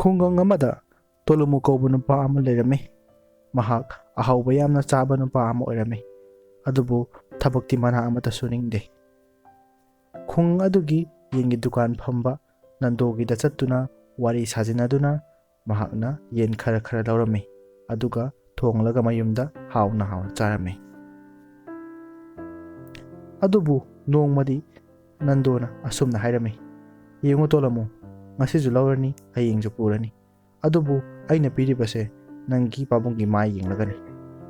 ꯈꯨꯡꯒꯪ ꯑꯃꯗ ꯇꯣꯂꯨꯃꯨ ꯀꯧꯕ ꯅꯨꯄꯥ ꯑꯃ ꯂꯩꯔꯝꯃꯤ꯫ ꯃꯍꯥꯛ ꯑꯍꯥꯎꯕ ꯌꯥꯝꯅ ꯆꯥꯕ ꯅꯨꯄꯥ ꯑꯃ ꯑꯣꯏꯔꯝꯃꯤ, ꯑꯗꯨꯕꯨ ꯊꯕꯛꯇꯤ ꯃꯅꯥ ꯑꯃꯠꯇ ꯁꯨꯅꯤꯡꯗꯦ꯫ ꯈꯨꯡꯒꯪ ꯑꯗꯨꯒꯤ ꯌꯦꯟꯒꯤ ꯗꯨꯀꯥꯟ ꯐꯝꯕ ꯅꯟꯗꯣꯒꯤꯗ ꯆꯠꯇꯨꯅ ꯋꯥꯔꯤ ꯁꯥꯖꯤꯟꯅꯗꯨꯅ ꯃꯍꯥꯛꯅ ꯌꯦꯟ ꯈꯔ ꯂꯧꯔꯝꯃꯤ, ꯑꯗꯨꯒ ꯊꯣꯡꯂꯒ ꯃꯌꯨꯝꯗ ꯍꯥꯎꯅ ꯆꯥꯔꯝꯃꯤ꯫ ꯑꯗꯨꯕꯨ ꯅꯣꯡꯃꯗꯤ ꯅꯟꯗꯣꯅ ꯑꯁꯨꯝꯅ ꯍꯥꯏꯔꯝꯃꯤ, "ꯌꯦꯡꯉꯨ ꯇꯣꯂꯨꯃꯨ, ꯉꯁꯤꯁꯨ ꯂꯧꯔꯅꯤ, ꯍꯌꯦꯡꯁꯨ ꯄꯨꯔꯅꯤ, ꯑꯗꯨꯕꯨ ꯑꯩꯅ ꯄꯤꯔꯤꯕꯁꯦ ꯅꯪꯒꯤ ꯄꯥꯕꯨꯡꯒꯤ ꯃꯥꯏ ꯌꯦꯡꯂꯒꯅꯤ꯫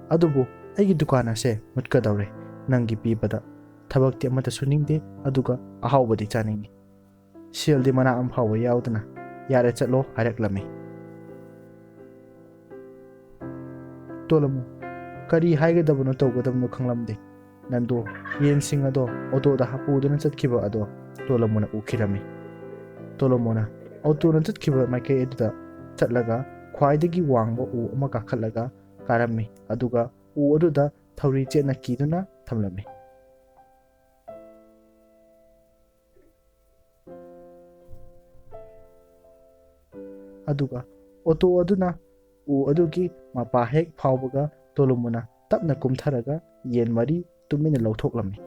ꯑꯗꯨꯕꯨ ꯑꯩꯒꯤ ꯗꯨꯀꯥꯟ ꯑꯁꯦ ꯃꯨꯠꯀꯗꯧꯔꯦ ꯅꯪꯒꯤ ꯄꯤꯕꯗ꯫ ꯊꯕꯛꯇꯤ ꯑꯃꯠꯇ ꯁꯨꯅꯤꯡꯗꯦ, ꯑꯗꯨꯒ ꯑꯍꯥꯎꯕꯗꯤ ꯆꯥꯅꯤꯡꯉꯤ꯫ ꯁꯦꯜꯗꯤ ꯃꯅꯥ ꯑꯃ ꯐꯥꯎꯕ ꯌꯥꯎꯗꯅ ꯌꯥꯔꯦ ꯆꯠꯂꯣ" ꯍꯥꯏꯔꯛꯂꯝꯃꯤ꯫ ꯇꯣꯂꯨꯃꯨ ꯀꯔꯤ ꯍꯥꯏꯒꯗꯕꯅꯣ ꯇꯧꯒꯗꯕꯅꯣ ꯈꯪꯂꯝꯗꯦ꯫ ꯅꯟꯗꯣ ꯌꯦꯟꯁꯤꯡ ꯑꯗꯣ ꯑꯣꯇꯣꯗ ꯄꯨꯗꯨꯅ ꯆꯠꯈꯤꯕ ꯑꯗꯣ ꯇꯣꯂꯨꯃꯨꯅ ꯎꯈꯤꯔꯝꯃꯤ꯫ ꯇꯣꯂꯨꯃꯨꯅ ꯑꯣꯇꯣꯅ ꯆꯠꯈꯤꯕ ꯃꯥꯏꯀꯩ ꯑꯗꯨꯗ ꯆꯠꯂꯒ ꯈ꯭ꯋꯥꯏꯗꯒꯤ ꯋꯥꯡꯕ ꯎ ꯑꯃ ꯀꯥꯈꯠꯂꯒ ꯀꯥꯔꯝꯃꯤ, ꯑꯗꯨꯒ ꯎ ꯑꯗꯨꯗ ꯊꯧꯔꯤ ꯆꯦꯠꯅ ꯀꯤꯗꯨꯅ ꯊꯝꯂꯝꯃꯤ꯫ ꯑꯗꯨꯒ ꯑꯣꯇꯣ ꯑꯗꯨꯅ ꯎ ꯑꯗꯨꯒꯤ ꯃꯄꯥ ꯍꯦꯛ ꯐꯥꯎꯕꯒ ꯇꯣꯂꯨꯃꯨꯅ ꯇꯞꯅ ꯀꯨꯝꯊꯔꯒ ꯌꯦꯟ ꯃꯔꯤ ꯇꯨꯃꯤꯟꯅ ꯂꯧꯊꯣꯛꯂꯝꯃꯤ꯫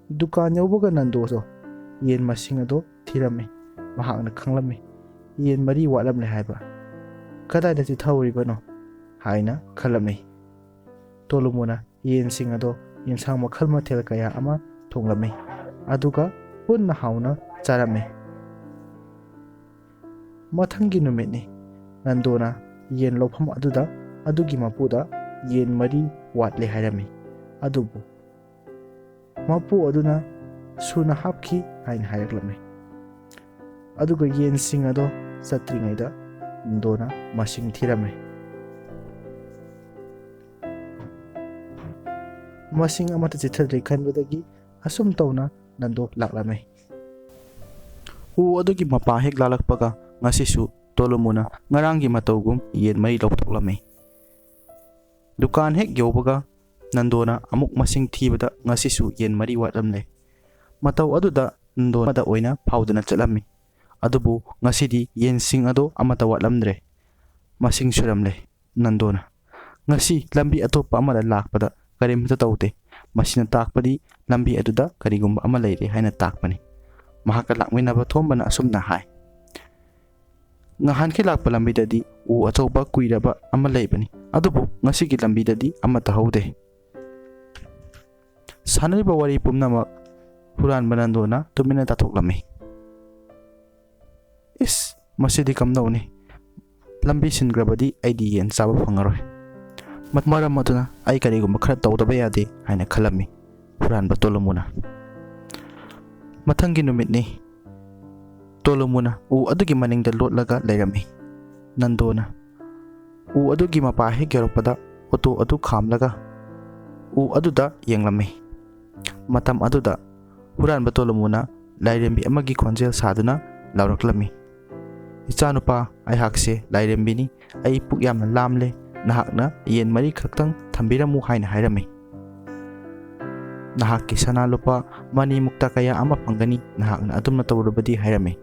ꯗꯨꯀꯥꯟ ꯌꯧꯕꯒ ꯅꯟꯗꯣꯗꯣ ꯌꯦꯟ ꯃꯁꯤꯡ ꯑꯗꯣ ꯊꯤꯔꯝꯃꯤ꯫ ꯃꯍꯥꯛꯅ ꯈꯪꯂꯝꯃꯤ ꯌꯦꯟ ꯃꯔꯤ ꯋꯥꯠꯂꯝꯂꯦ ꯍꯥꯏꯕ꯫ ꯀꯗꯥꯏꯗ ꯆꯤꯠꯊꯍꯧꯔꯤꯕꯅꯣ ꯍꯥꯏꯅ ꯈꯜꯂꯝꯃꯤ꯫ ꯇꯣꯂꯨꯃꯨꯅ ꯌꯦꯟꯁꯤꯡ ꯑꯗꯣ ꯌꯦꯟꯁꯥꯡ ꯃꯈꯜ ꯃꯊꯦꯜ ꯀꯌꯥ ꯑꯃ ꯊꯣꯡꯂꯝꯃꯤ, ꯑꯗꯨꯒ ꯄꯨꯟꯅ ꯍꯥꯎꯅ ꯆꯥꯔꯝꯃꯤ꯫ ꯃꯊꯪꯒꯤ ꯅꯨꯃꯤꯠꯅꯤ꯫ ꯅꯟꯗꯣꯅ ꯌꯦꯟ ꯂꯧꯐꯝ ꯑꯗꯨꯒꯤ ꯃꯄꯨꯗ ꯌꯦꯟ ꯃꯔꯤ ꯋꯥꯠꯂꯦ ꯍꯥꯏꯔꯝꯃꯤ, ꯑꯗꯨꯕꯨ ꯃꯄꯨ ꯑꯗꯨꯅ ꯁꯨꯅ ꯍꯥꯞꯈꯤ ꯍꯥꯏꯅ ꯍꯥꯏꯔꯛꯂꯝꯃꯤ꯫ ꯑꯗꯨꯒ ꯌꯦꯟꯁꯤꯡ ꯑꯗꯣ ꯆꯠꯇ꯭ꯔꯤꯉꯩꯗ ꯅꯟꯗꯣꯅ ꯃꯁꯤꯡ ꯊꯤꯔꯝꯃꯤ꯫ ꯃꯁꯤꯡ ꯑꯃꯠꯇ ꯆꯤꯠꯊꯗ꯭ꯔꯦ ꯈꯟꯕꯗꯒꯤ ꯑꯁꯨꯝ ꯇꯧꯅ ꯅꯟꯗꯣ ꯂꯥꯛꯂꯝꯃꯤ꯫ ꯎ ꯑꯗꯨꯒꯤ ꯃꯄꯥ ꯍꯦꯛ ꯂꯥꯜꯂꯛꯄꯒ ꯉꯁꯤꯁꯨ ꯇꯣꯂꯨꯃꯨꯅ ꯉꯔꯥꯡꯒꯤ ꯃꯇꯧꯒꯨꯝ ꯌꯦꯟ ꯃꯔꯤ ꯂꯧꯊꯣꯛꯂꯝꯃꯤ꯫ ꯗꯨꯀꯥꯟ ꯍꯦꯛ ꯌꯧꯕꯒ ꯅꯟꯗꯣꯅ ꯑꯃꯨꯛ ꯃꯁꯤꯡ ꯊꯤꯕꯗ ꯉꯁꯤꯁꯨ ꯌꯦꯟ ꯃꯔꯤ ꯋꯥꯠꯂꯝꯂꯦ꯫ ꯃꯇꯧ ꯑꯗꯨꯗ ꯅꯟꯗꯣ ꯑꯃꯗ ꯑꯣꯏꯅ ꯐꯥꯎꯗꯨꯅ ꯆꯠꯂꯝꯃꯤ, ꯑꯗꯨꯕꯨ ꯉꯁꯤꯗꯤ ꯌꯦꯟꯁꯤꯡ ꯑꯗꯣ ꯑꯃꯠꯇ ꯋꯥꯠꯂꯝꯗ꯭ꯔꯦ꯫ ꯃꯁꯤꯡ ꯁꯨꯔꯝꯂꯦ ꯅꯟꯗꯣꯅ꯫ ꯉꯁꯤ ꯂꯝꯕꯤ ꯑꯇꯣꯞꯄ ꯑꯃꯗ ꯂꯥꯛꯄꯗ ꯀꯔꯤꯝꯇ ꯇꯧꯗꯦ, ꯃꯁꯤꯅ ꯇꯥꯛꯄꯗꯤ ꯂꯝꯕꯤ ꯑꯗꯨꯗ ꯀꯔꯤꯒꯨꯝꯕ ꯑꯃ ꯂꯩꯔꯦ ꯍꯥꯏꯅ ꯇꯥꯛꯄꯅꯤ꯫ ꯃꯍꯥꯛꯀ ꯂꯥꯛꯃꯤꯟꯅꯕ ꯊꯣꯝꯕꯅ ꯑꯁꯨꯝꯅ ꯍꯥꯏ, "ꯅꯍꯥꯟꯈꯩ ꯂꯥꯛꯄ ꯂꯝꯕꯤꯗꯗꯤ ꯎ ꯑꯆꯧꯕ ꯀꯨꯏꯔꯕ ꯑꯃ ꯂꯩꯕꯅꯤ, ꯑꯗꯨꯕꯨ ꯉꯁꯤꯒꯤ ꯂꯝꯕꯤꯗꯗꯤ ꯑꯃꯠꯇ ꯍꯧꯗꯦ"꯫ ꯁꯥꯟꯅꯔꯤꯕ ꯋꯥꯔꯤ ꯄꯨꯝꯅꯃꯛ ꯍꯨꯔꯥꯟꯕ ꯅꯟꯗꯣꯅ ꯇꯨꯃꯤꯟꯅ ꯇꯥꯊꯣꯛꯂꯝꯃꯤ꯫ "ꯏꯁ, ꯃꯁꯤꯗꯤ ꯀꯝꯗꯧꯅꯤ? ꯂꯝꯕꯤ ꯁꯤꯟꯈ꯭ꯔꯕꯗꯤ ꯑꯩꯗꯤ ꯌꯦꯟ ꯆꯥꯕ ꯐꯪꯉꯔꯣꯏ꯫ ꯃꯔꯝ ꯑꯗꯨꯅ ꯑꯩ ꯀꯔꯤꯒꯨꯝꯕ ꯈꯔ ꯇꯧꯗꯕ ꯌꯥꯗꯦ" ꯍꯥꯏꯅ ꯈꯜꯂꯝꯃꯤ ꯍꯨꯔꯥꯟꯕ ꯇꯣꯂꯨꯃꯨꯅ꯫ ꯃꯊꯪꯒꯤ ꯅꯨꯃꯤꯠꯅꯤ꯫ ꯇꯣꯂꯨꯃꯨꯅ ꯎ ꯑꯗꯨꯒꯤ ꯃꯅꯤꯡꯗ ꯂꯣꯠꯂꯒ ꯂꯩꯔꯝꯃꯤ꯫ ꯅꯟꯗꯣꯅ ꯎ ꯑꯗꯨꯒꯤ ꯃꯄꯥ ꯍꯦꯛ ꯌꯧꯔꯛꯄꯗ ꯑꯣꯇꯣ ꯑꯗꯨ ꯈꯥꯝꯂꯒ ꯎ ꯑꯗꯨꯗ ꯌꯦꯡꯂꯝꯃꯤ꯫ ꯃꯇꯝ ꯑꯗꯨꯗ ꯍꯨꯔꯥꯟꯕ ꯇꯣꯂꯨꯃꯨꯅ ꯂꯥꯏꯔꯦꯝꯕꯤ ꯑꯃꯒꯤ ꯈꯣꯟꯖꯦꯜ ꯁꯥꯗꯨꯅ ꯂꯥꯎꯔꯛꯂꯝꯃꯤ, "ꯏꯆꯥꯅꯨꯄꯥ, ꯑꯩꯍꯥꯛꯁꯦ ꯂꯥꯏꯔꯦꯝꯕꯤꯅꯤ, ꯑꯩ ꯄꯨꯛ ꯌꯥꯝꯅ ꯂꯥꯝꯂꯦ, ꯅꯍꯥꯛꯅ ꯌꯦꯟ ꯃꯔꯤ ꯈꯛꯇꯪ ꯊꯝꯕꯤꯔꯝꯃꯨ" ꯍꯥꯏꯅ ꯍꯥꯏꯔꯝꯃꯤ꯫ "ꯅꯍꯥꯛꯀꯤ ꯁꯅꯥ ꯂꯨꯄꯥ ꯃꯅꯤ ꯃꯨꯛꯇ ꯀꯌꯥ ꯑꯃ ꯐꯪꯒꯅꯤ ꯅꯍꯥꯛꯅ ꯑꯗꯨꯝꯅ ꯇꯧꯔꯕꯗꯤ" ꯍꯥꯏꯔꯝꯃꯤ꯫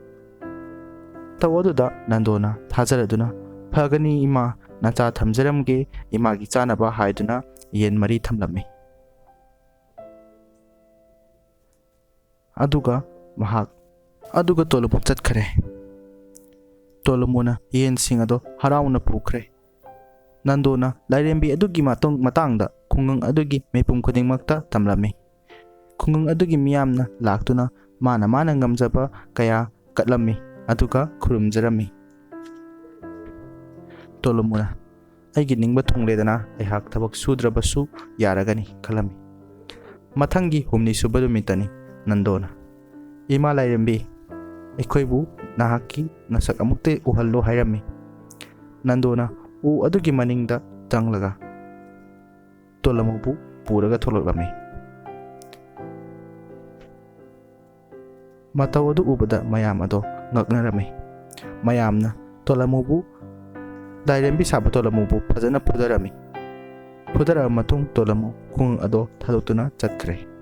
ꯃꯇꯧ ꯑꯗꯨꯗ ꯅꯟꯗꯣꯅ ꯊꯥꯖꯔꯗꯨꯅ "ꯐꯒꯅꯤ ꯏꯃꯥ, ꯅꯆꯥ ꯊꯝꯖꯔꯝꯒꯦ" ꯏꯃꯥꯒꯤ ꯆꯥꯅꯕ ꯍꯥꯏꯗꯨꯅ ꯌꯦꯟ ꯃꯔꯤ ꯊꯝꯂꯝꯃꯤ꯫ ꯑꯗꯨꯒ ꯇꯣꯂꯨꯃꯨ ꯆꯠꯈꯔꯦ꯫ ꯇꯣꯂꯨꯃꯨꯅ ꯌꯦꯟꯁꯤꯡ ꯑꯗꯣ ꯍꯔꯥꯎꯅ ꯄꯨꯈ꯭ꯔꯦ꯫ ꯅꯟꯗꯣꯅ ꯂꯥꯏꯔꯦꯝꯕꯤ ꯑꯗꯨꯒꯤ ꯃꯇꯥꯡꯗ ꯈꯨꯡꯒꯪ ꯑꯗꯨꯒꯤ ꯃꯤꯄꯨꯝ ꯈꯨꯗꯤꯡꯃꯛꯇ ꯇꯝꯂꯝꯃꯤ꯫ ꯈꯨꯡꯒꯪ ꯑꯗꯨꯒꯤ ꯃꯤꯌꯥꯝꯅ ꯂꯥꯛꯇꯨꯅ ꯃꯥꯅ ꯉꯝꯖꯕ ꯀꯌꯥ ꯀꯠꯂꯝꯃꯤ, ꯑꯗꯨꯒ ꯈꯨꯔꯨꯝꯖꯔꯝꯃꯤ꯫ ꯇꯣꯂꯨꯃꯨꯅ "ꯑꯩꯒꯤ ꯅꯤꯡꯕ ꯊꯨꯡꯂꯦꯗꯅ ꯑꯩꯍꯥꯛ ꯊꯕꯛ ꯁꯨꯗ꯭ꯔꯕꯁꯨ ꯌꯥꯔꯒꯅꯤ" ꯈꯜꯂꯝꯃꯤ꯫ ꯃꯊꯪꯒꯤ ꯍꯨꯝꯅꯤꯁꯨꯕ ꯅꯨꯃꯤꯠꯇꯅꯤ꯫ ꯅꯟꯗꯣꯅ "ꯏꯃꯥ ꯂꯥꯏꯔꯦꯝꯕꯤ, ꯑꯩꯈꯣꯏꯕꯨ ꯅꯍꯥꯛꯀꯤ ꯅꯁꯛ ꯑꯃꯨꯛꯇ ꯎꯍꯜꯂꯣ" ꯍꯥꯏꯔꯝꯃꯤ꯫ ꯅꯟꯗꯣꯅ ꯎ ꯑꯗꯨꯒꯤ ꯃꯅꯤꯡꯗ ꯆꯪꯂꯒ ꯇꯣꯂꯨꯃꯨꯕꯨ ꯄꯨꯔꯒ ꯊꯣꯛꯂꯛꯂꯝꯃꯤ꯫ ꯃꯇꯧ ꯑꯗꯨ ꯎꯕꯗ ꯃꯌꯥꯝ ꯑꯗꯣ ꯉꯛꯅꯔꯝꯃꯤ꯫ ꯃꯌꯥꯝꯅ ꯂꯥꯏꯔꯦꯝꯕꯤ ꯁꯥꯕ ꯇꯣꯂꯨꯃꯨꯕꯨ ꯐꯖꯅ ꯐꯨꯗꯔꯝꯃꯤ꯫ ꯐꯨꯗꯔꯕ ꯃꯇꯨꯡ ꯇꯣꯂꯨꯃꯨ ꯈꯨꯡꯒꯪ ꯑꯗꯣ ꯊꯥꯗꯣꯛꯇꯨꯅ ꯆꯠꯈ꯭ꯔꯦ꯫